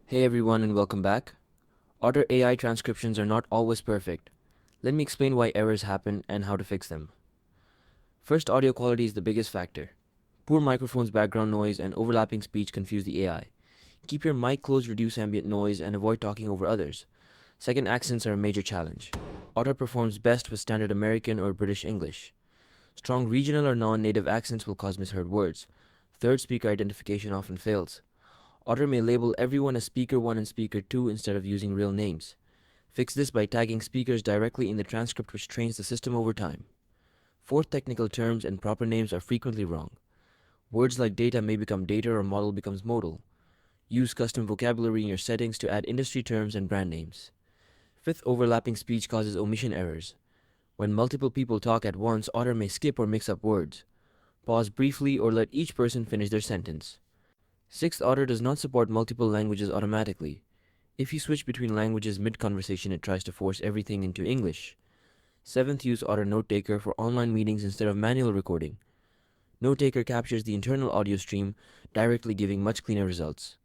Hey everyone and welcome back. Otter.ai transcriptions are not always perfect. Let me explain why errors happen and how to fix them. First, audio quality is the biggest factor. Poor microphones, background noise, and overlapping speech confuse the AI. Keep your mic closed, reduce ambient noise, and avoid talking over others. Second, accents are a major challenge. Otter performs best with standard American or British English. Strong regional or non-native accents will cause misheard words. Third, speaker identification often fails. Otter may label everyone as Speaker 1 and Speaker 2 instead of using real names. Fix this by tagging speakers directly in the transcript, which trains the system over time. Fourth, technical terms and proper names are frequently wrong. Words like data may become data or model becomes modal. Use custom vocabulary in your settings to add industry terms and brand names. Fifth, overlapping speech causes omission errors. When multiple people talk at once, Otter may skip or mix up words. Pause briefly or let each person finish their sentence. Sixth, Otter does not support multiple languages automatically. If you switch between languages mid-conversation, it tries to force everything into English. Seventh, use Otter Note Taker for online meetings instead of manual recording. Note Taker captures the internal audio stream, directly giving much cleaner results.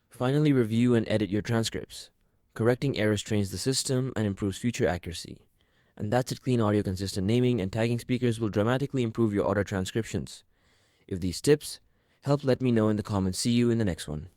Finally, review and edit your transcripts. Correcting errors trains the system and improves future accuracy. And that's it. Clean audio, consistent naming, and tagging speakers will dramatically improve your Otter transcriptions. If these tips help, let me know in the comments. See you in the next one.